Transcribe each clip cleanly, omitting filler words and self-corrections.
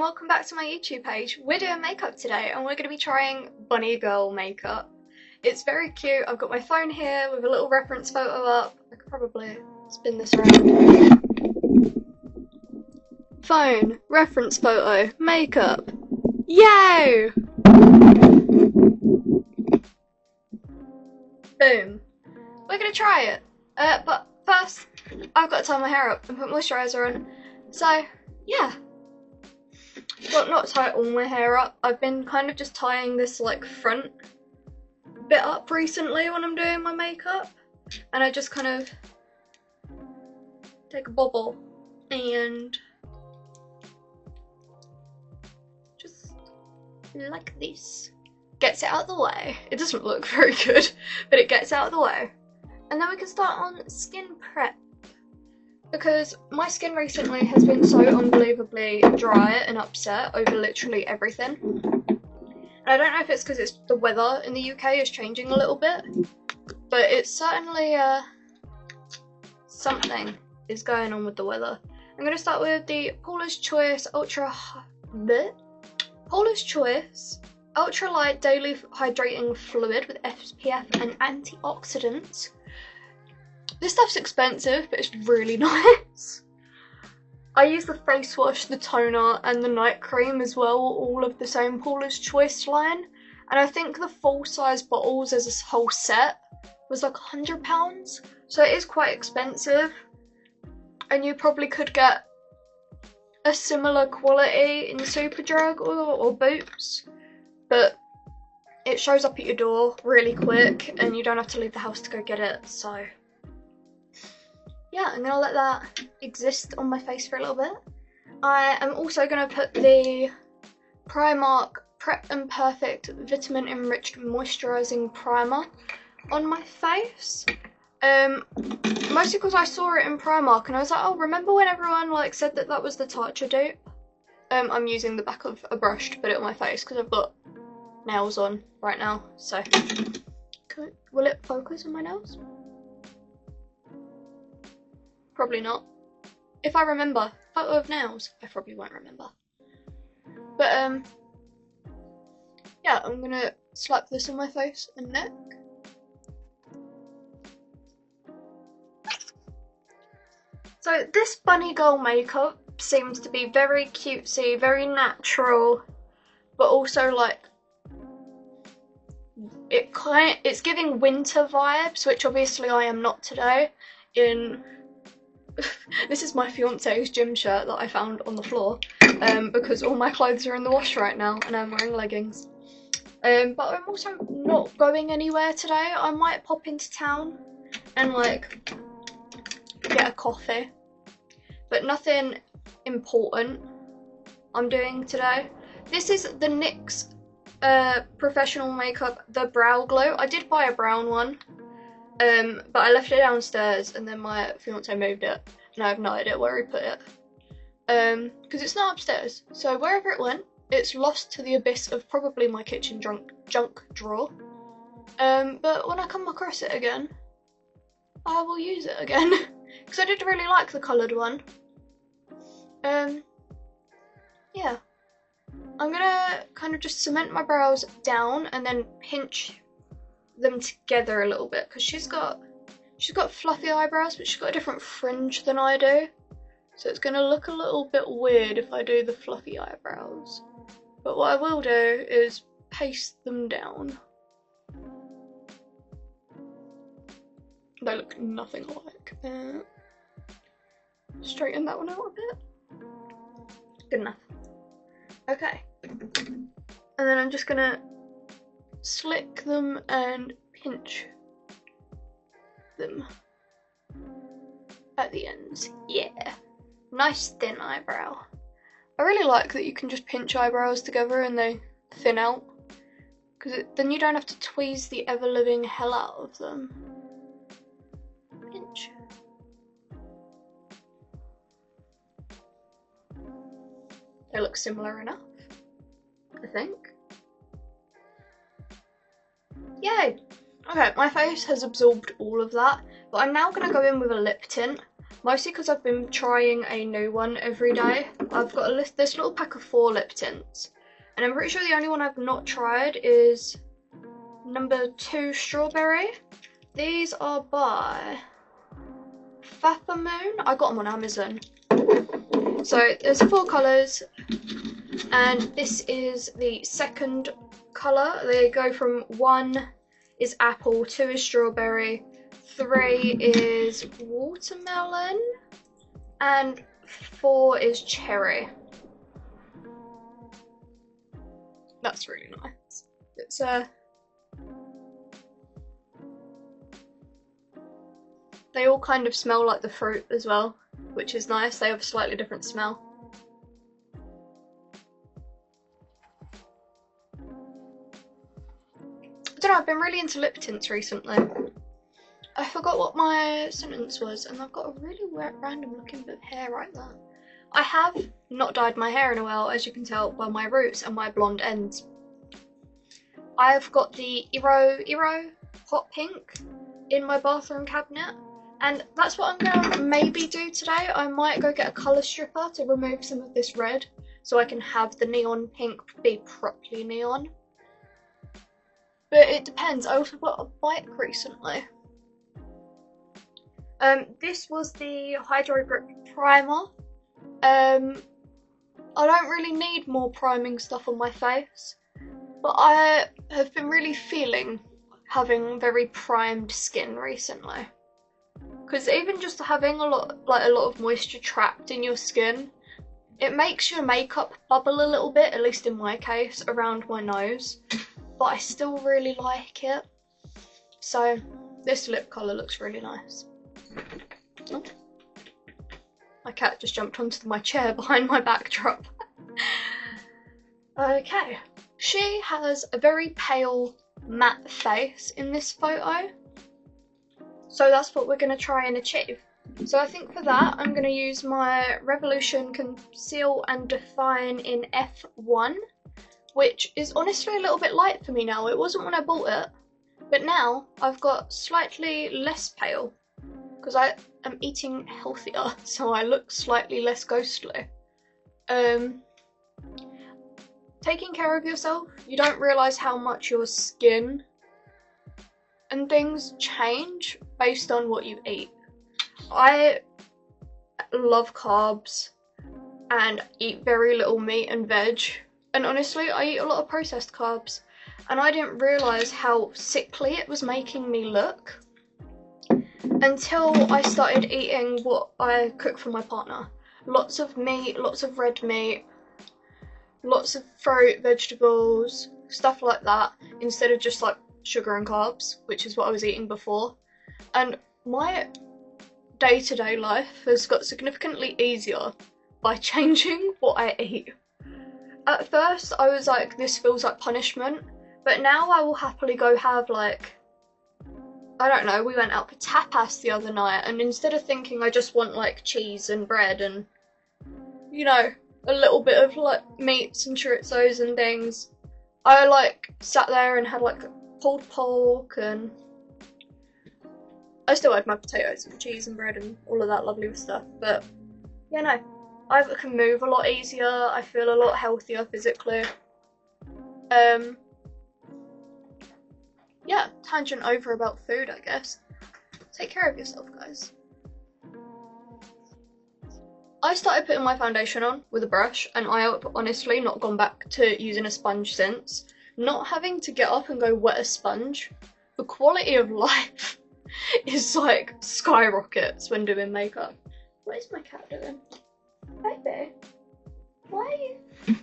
welcome back to my YouTube page. We're doing makeup today and we're going to be trying bunny girl makeup. It's very cute. I've got my phone here with a little reference photo up. I could probably spin this around. Phone, reference photo, makeup. Yay! Boom. We're going to try it. But first, I've got to tie my hair up and put moisturiser on. So, yeah. Well, not tie all my hair up. I've been kind of just tying this like front bit up recently when I'm doing my makeup. And I just kind of take a bobble and just like this. Gets it out of the way. It doesn't look very good, but it gets out of the way. And then we can start on skin prep. Because my skin recently has been so unbelievably dry and upset over literally everything. And I don't know if it's because it's the weather in the UK is changing a little bit, but it's certainly something is going on with the weather. I'm going to start with the Paula's Choice Ultra Light Daily Hydrating Fluid with SPF and antioxidants. This stuff's expensive, but it's really nice. I use the face wash, the toner, and the night cream as well, all of the same Paula's Choice line. And I think the full-size bottles as a whole set was like £100, so it is quite expensive. And you probably could get a similar quality in Superdrug or Boots, but it shows up at your door really quick, and you don't have to leave the house to go get it, so... yeah, I'm going to let that exist on my face for a little bit. I am also going to put the Primark Prep and Perfect Vitamin Enriched Moisturising Primer on my face. Mostly because I saw it in Primark and I was like, oh, remember when everyone like said that that was the Tatcha dupe? I'm using the back of a brush to put it on my face because I've got nails on right now. So, will it focus on my nails? Probably not. If I remember, photo of nails, I probably won't remember. But yeah, I'm gonna slap this on my face and neck. So this bunny girl makeup seems to be very cutesy, very natural, but also like it's giving winter vibes, which obviously I am not today. This is my fiance's gym shirt that I found on the floor because all my clothes are in the wash right now and I'm wearing leggings. But I'm also not going anywhere today. I might pop into town and like get a coffee, but nothing important I'm doing today. This is the NYX Professional Makeup The Brow Glow. I did buy a brown one. But I left it downstairs and then my fiance moved it and I have no idea where he put it. Because it's not upstairs, so wherever it went, it's lost to the abyss of probably my kitchen junk drawer. But when I come across it again, I will use it again because I did really like the coloured one. Yeah. I'm gonna kind of just cement my brows down and then pinch them together a little bit because she's got fluffy eyebrows, but she's got a different fringe than I do, so it's gonna look a little bit weird if I do the fluffy eyebrows. But what I will do is paste them down. They look nothing alike. Straighten that one out a bit. Good enough. Okay, and then I'm just gonna slick them and pinch them at the ends. Yeah, nice thin eyebrow. I really like that you can just pinch eyebrows together and they thin out, because then you don't have to tweeze the ever-living hell out of them. Pinch. They look similar enough, I think. Yay! Okay, my face has absorbed all of that, but I'm now going to go in with a lip tint. Mostly because I've been trying a new one every day. I've got this little pack of 4 lip tints, and I'm pretty sure the only one I've not tried is number 2 strawberry. These are by Onceaponamouse. I got them on Amazon. So there's 4 colours, and this is the second colour. They go from 1 is apple, 2 is strawberry, 3 is watermelon, and 4 is cherry. That's really nice. It's they all kind of smell like the fruit as well, which is nice. They have a slightly different smell. I don't know, I've been really into lip tints recently. I forgot what my sentence was, and I've got a really random looking bit of hair right there. I have not dyed my hair in a while, as you can tell by my roots and my blonde ends. I've got the Iro hot pink in my bathroom cabinet, and that's what I'm gonna maybe do today. I might go get a colour stripper to remove some of this red so I can have the neon pink be properly neon. But it depends. I also got a bike recently. This was the Hydro Grip Primer. I don't really need more priming stuff on my face, but I have been really feeling having very primed skin recently. Because even just having a lot of moisture trapped in your skin, it makes your makeup bubble a little bit, at least in my case, around my nose. But I still really like it. So this lip colour looks really nice. Oh. My cat just jumped onto my chair behind my backdrop. Okay. She has a very pale matte face in this photo. So that's what we're going to try and achieve. So I think for that I'm going to use my Revolution Conceal and Define in F1, which is honestly a little bit light for me now. It wasn't when I bought it, but now I've got slightly less pale because I am eating healthier, so I look slightly less ghostly. Taking care of yourself, you don't realise how much your skin and things change based on what you eat. I love carbs and eat very little meat and veg, and honestly I eat a lot of processed carbs, and I didn't realise how sickly it was making me look until I started eating what I cook for my partner. Lots of meat, lots of red meat, lots of fruit, vegetables, stuff like that, instead of just like sugar and carbs, which is what I was eating before. And my day-to-day life has got significantly easier by changing what I eat. At first I was like, this feels like punishment, but now I will happily go have like, I don't know, we went out for tapas the other night, and instead of thinking I just want like cheese and bread and, you know, a little bit of like meats and chorizos and things, I like sat there and had like pulled pork, and I still had my potatoes and cheese and bread and all of that lovely stuff. But yeah, no, I can move a lot easier. I feel a lot healthier physically. Yeah, tangent over about food, I guess. Take care of yourself, guys. I started putting my foundation on with a brush, and I have honestly not gone back to using a sponge since. Not having to get up and go wet a sponge, the quality of life is like skyrockets when doing makeup. What is my cat doing? Baby, why are you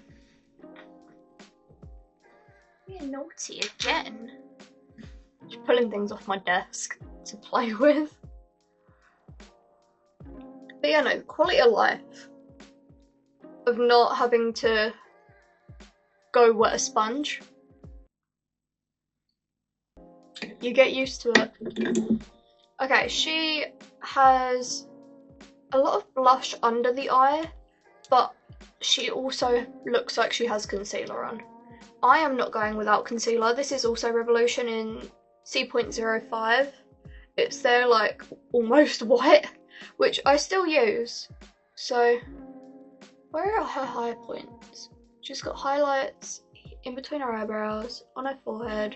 being naughty again? Just pulling things off my desk to play with. But yeah, no, the quality of life of not having to go wet a sponge, you get used to it. Okay, she has a lot of blush under the eye, but she also looks like she has concealer on. I am not going without concealer. This is also Revolution in C.05. It's their like almost white which I still use. So, where are her high points? She's got highlights in between her eyebrows, on her forehead.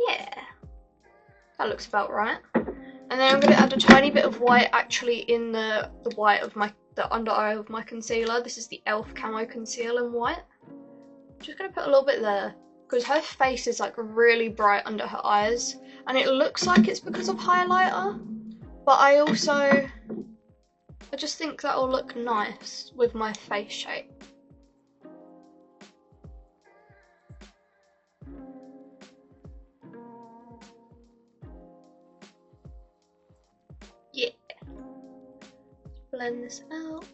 Yeah, that looks about right. And then I'm going to add a tiny bit of white actually in the white of the under eye of my concealer. This is the e.l.f. Camo Conceal in white. Just going to put a little bit there, because her face is like really bright under her eyes. And it looks like it's because of highlighter. But I just think that'll look nice with my face shape. Yeah. Blend this out.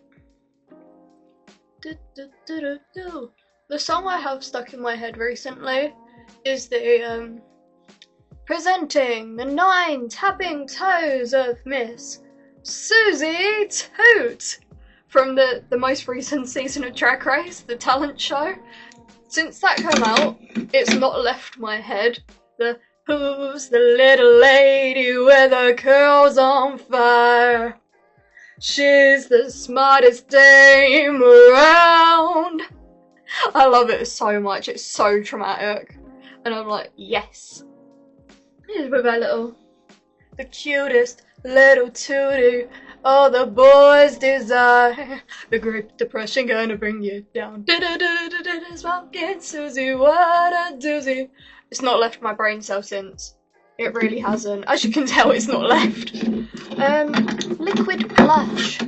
The song I have stuck in my head recently is the presenting the 9 tapping toes of Miss Susie Toot from the most recent season of Drag Race, the talent show. Since that came out, it's not left my head. The who's the little lady with her curls on fire? She's the smartest dame around. I love it so much, it's so dramatic. And I'm like, yes. With our the cutest little tootie all the boys desire. The Great Depression gonna bring you down. Smoking Susie, what a doozy. It's not left my brain cell since. It really hasn't. As you can tell, it's not left. Liquid blush.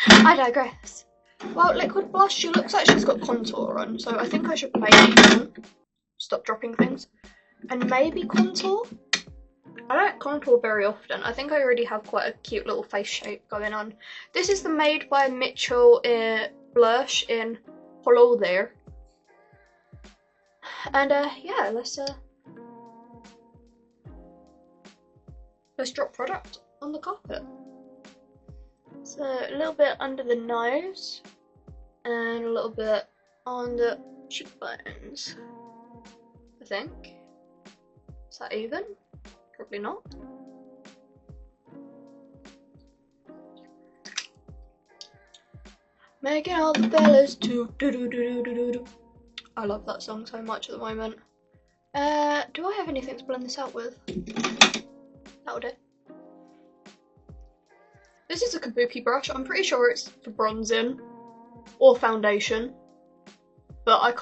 I digress. Well, liquid blush, she looks like she's got contour on, so I think I should maybe stop dropping things. And maybe contour? I don't contour very often. I think I already have quite a cute little face shape going on. This is the Made by Mitchell blush in Hello There. And yeah, let's drop product on the carpet. So a little bit under the nose and a little bit on the cheekbones, I think. Is that even? Probably not. Making all the fellas do do do do do do do. I love that song so much at the moment. Do I have anything to blend this out with? That'll do. This is a kabuki brush. I'm pretty sure it's for bronzing or foundation, but I've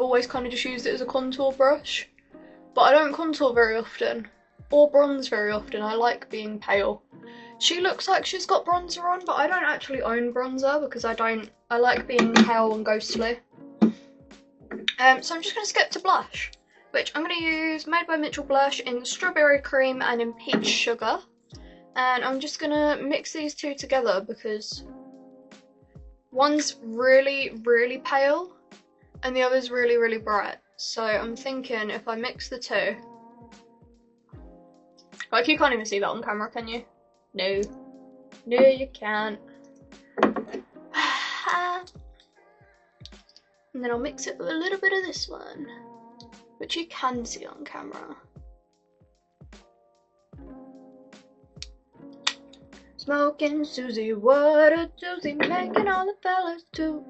always kind of just used it as a contour brush. But I don't contour very often, or bronze very often. I like being pale. She looks like she's got bronzer on, but I don't actually own bronzer because I like being pale and ghostly. So I'm just going to skip to blush, which I'm going to use Made by Mitchell blush in Strawberry Cream and in Peach Sugar. And I'm just going to mix these two together because one's really, really pale and the other's really, really bright. So I'm thinking if I mix the two, like you can't even see that on camera, can you? No. No, you can't. And then I'll mix it with a little bit of this one, which you can see on camera. Smoking Susie, what a doozy, making all the fellas too.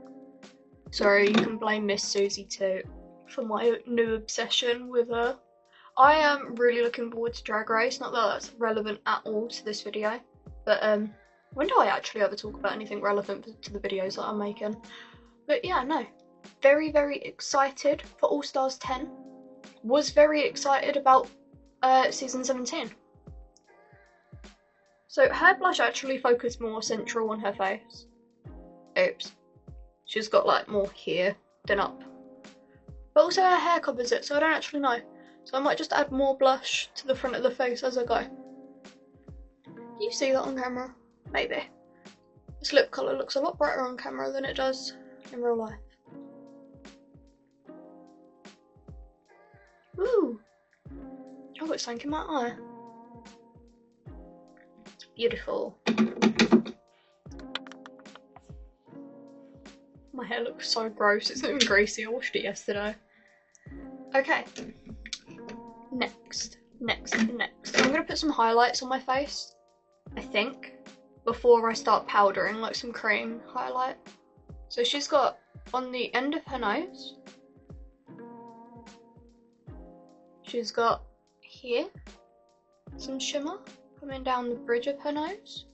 Sorry, you can blame Miss Susie too for my new obsession with her. I am really looking forward to Drag Race, not that that's relevant at all to this video, but when do I actually ever talk about anything relevant to the videos that I'm making? But yeah, no, very, very excited for All Stars 10. Was very excited about season 17. So her blush actually focused more central on her face. Oops. She's got like more here than up. But also her hair covers it, so I don't actually know. So I might just add more blush to the front of the face as I go. You see that on camera? Maybe. This lip colour looks a lot brighter on camera than it does in real life. Ooh! Oh, it's something in my eye. Beautiful. My hair looks so gross, it's not even greasy, I washed it yesterday. Okay. Next. I'm gonna put some highlights on my face, I think, before I start powdering, like some cream highlight. So she's got on the end of her nose, she's got here some shimmer coming down the bridge of her nose.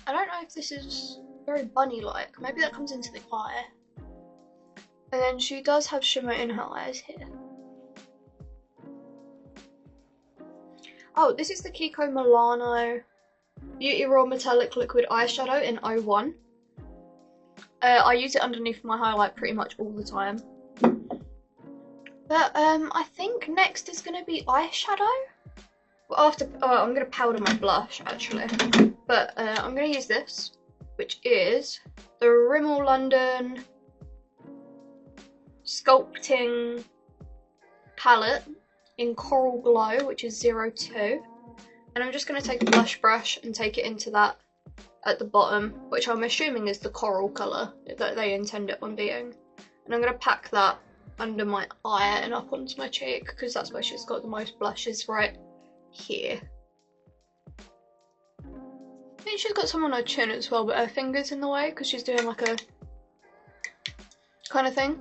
I don't know if this is very bunny-like, maybe that comes into the eye. And then she does have shimmer in her eyes here. Oh, this is the Kiko Milano Beauty Raw Metallic Liquid Eyeshadow in 01. I use it underneath my highlight pretty much all the time. But I think next is going to be eyeshadow. Well, after, I'm going to powder my blush actually. But I'm going to use this, which is the Rimmel London Sculpting Palette in Coral Glow, which is 02. And I'm just going to take a blush brush and take it into that at the bottom, which I'm assuming is the coral colour that they intend it on being. And I'm going to pack that under my eye and up onto my cheek, because that's where she's got the most blushes, right here. I think she's got some on her chin as well, but her finger's in the way because she's doing like a kind of thing.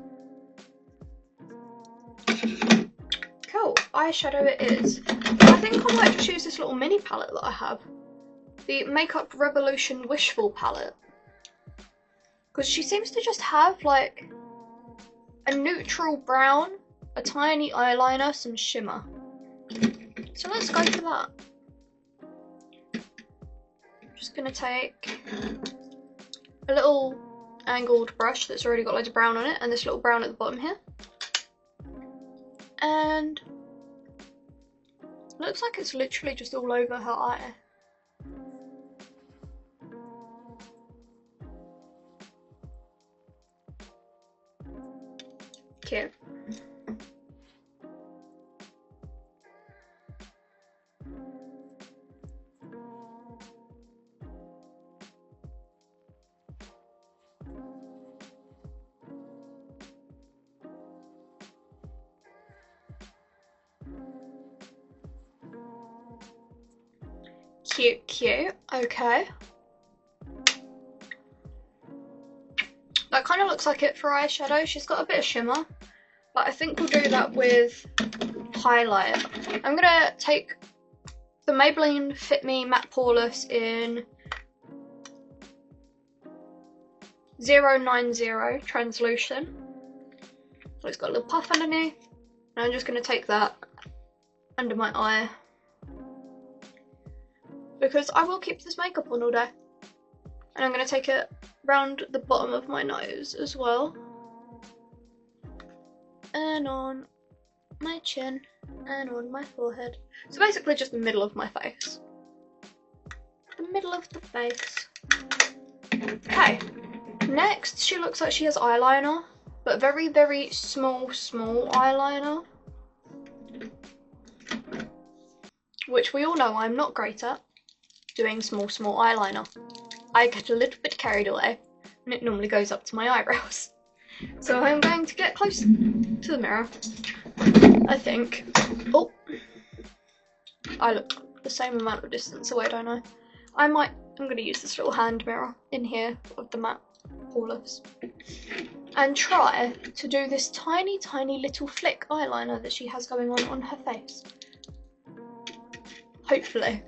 Cool, eyeshadow it is. I think I might just use this little mini palette that I have. The Makeup Revolution Wishful palette. Because she seems to just have like a neutral brown, a tiny eyeliner, some shimmer. So let's go for that. I'm just going to take a little angled brush that's already got loads of brown on it, and this little brown at the bottom here. And looks like it's literally just all over her eye. Cute. Cute, okay. That kind of looks like it for eyeshadow. She's got a bit of shimmer, but I think we'll do that with highlight. I'm gonna take the Maybelline Fit Me Matte Poreless in 090 Translucent. So it's got a little puff underneath, and I'm just gonna take that under my eye, because I will keep this makeup on all day. And I'm going to take it round the bottom of my nose as well. And on my chin. And on my forehead. So basically just the middle of my face. The middle of the face. Okay. Next, she looks like she has eyeliner. But very, very small eyeliner. Which we all know I'm not great at. Doing small eyeliner. I get a little bit carried away, and it normally goes up to my eyebrows. So I'm going to get close to the mirror, I think. Oh, I look the same amount of distance away, don't I? I'm going to use this little hand mirror in here of the matte Poreless and try to do this tiny little flick eyeliner that she has going on her face. Hopefully.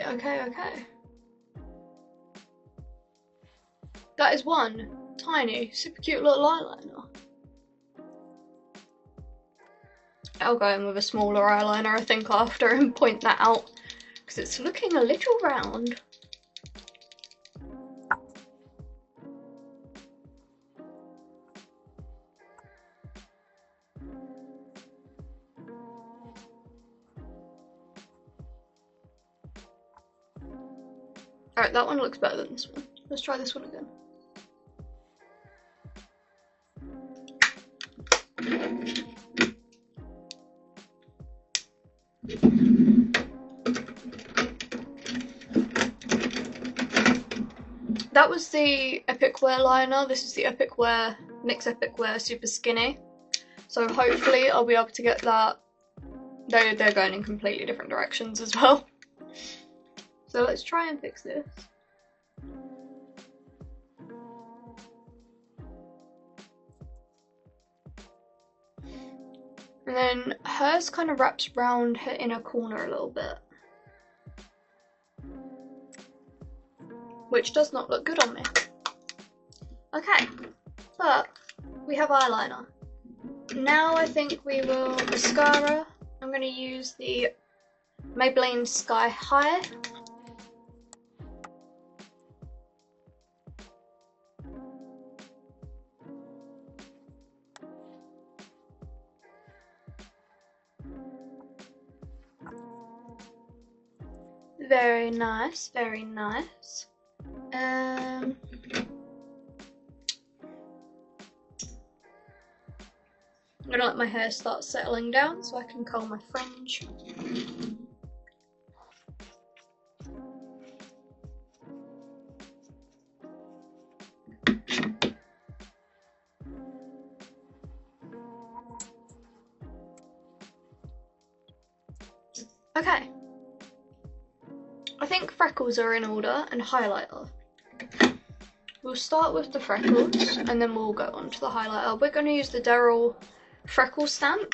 Okay. That is one tiny, super cute little eyeliner. I'll go in with a smaller eyeliner, I think, after and point that out, because it's looking a little round. Alright, that one looks better than this one. Let's try this one again. that was the Epic Wear liner. This is the Epic Wear, NYX Epic Wear Super Skinny. So hopefully I'll be able to get that. They're going in completely different directions as well. So let's try and fix this. And then hers kind of wraps round her inner corner a little bit, which does not look good on me. Okay, but we have eyeliner. Now I think we will mascara. I'm going to use the Maybelline Sky High. Very nice, very nice. I don't let my hair start settling down so I can curl my fringe. Okay. I think freckles are in order and highlighter. We'll start with the freckles and then we'll go on to the highlighter. We're going to use the Daryl freckle stamp.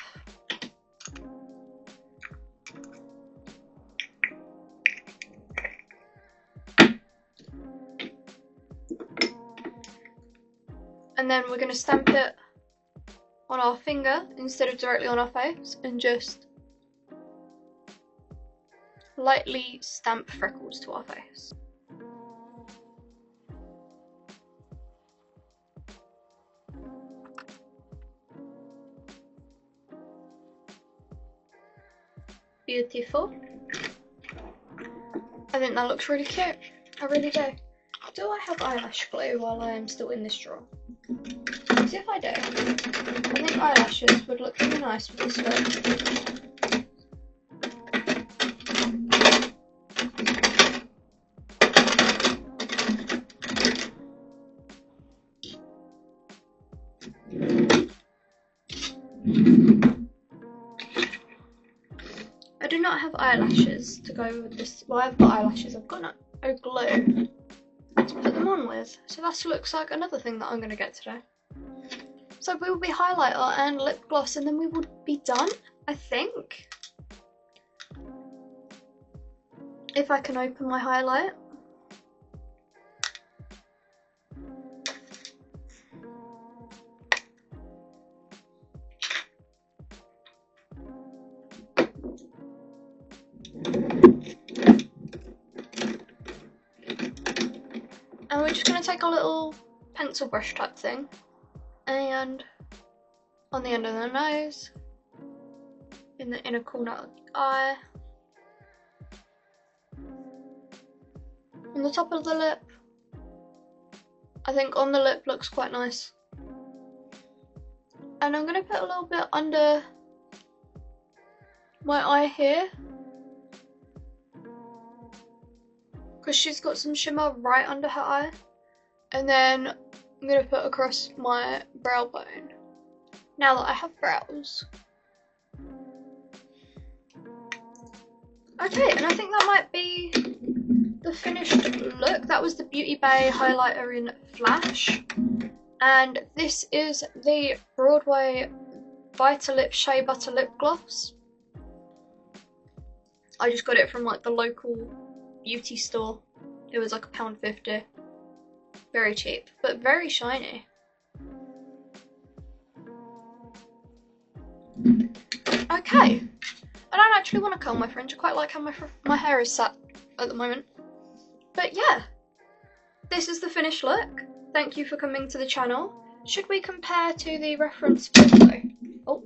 And then we're going to stamp it on our finger instead of directly on our face and just lightly stamp freckles to our face. Beautiful. I think that looks really cute. I really do. Do I have eyelash glue while I am still in this drawer? See if I do. I think eyelashes would look really nice with this look. I do not have eyelashes to go with this. Well, I've got eyelashes. I've got no glue to put them on with. So that looks like another thing that I'm going to get today. So we will be highlighter and lip gloss and then we will be done, I think. If I can open my highlight. And we're just going to take a little pencil brush type thing and on the end of the nose, in the inner corner of the eye, on the top of the lip. I think on the lip looks quite nice. And I'm going to put a little bit under my eye here, because she's got some shimmer right under her eye. And then I'm going to put across my brow bone, now that I have brows. Okay, and I think that might be the finished look. That was the Beauty Bay highlighter in Flash. And this is the Broadway Vitalip Shea Butter Lip Gloss. I just got it from like the local beauty store. It was like £1.50. Very cheap, but very shiny. Okay, I don't actually want to curl my fringe. I quite like how my hair is sat at the moment. But yeah, this is the finished look. Thank you for coming to the channel. Should we compare to the reference photo? Oh.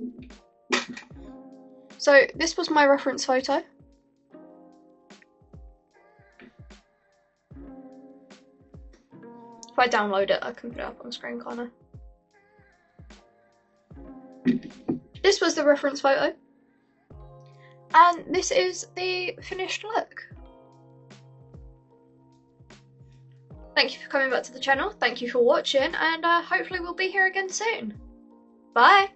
So this was my reference photo. If I download it, I can put it up on screen, can't I? This was the reference photo. And this is the finished look. Thank you for coming back to the channel, thank you for watching, and hopefully we'll be here again soon. Bye!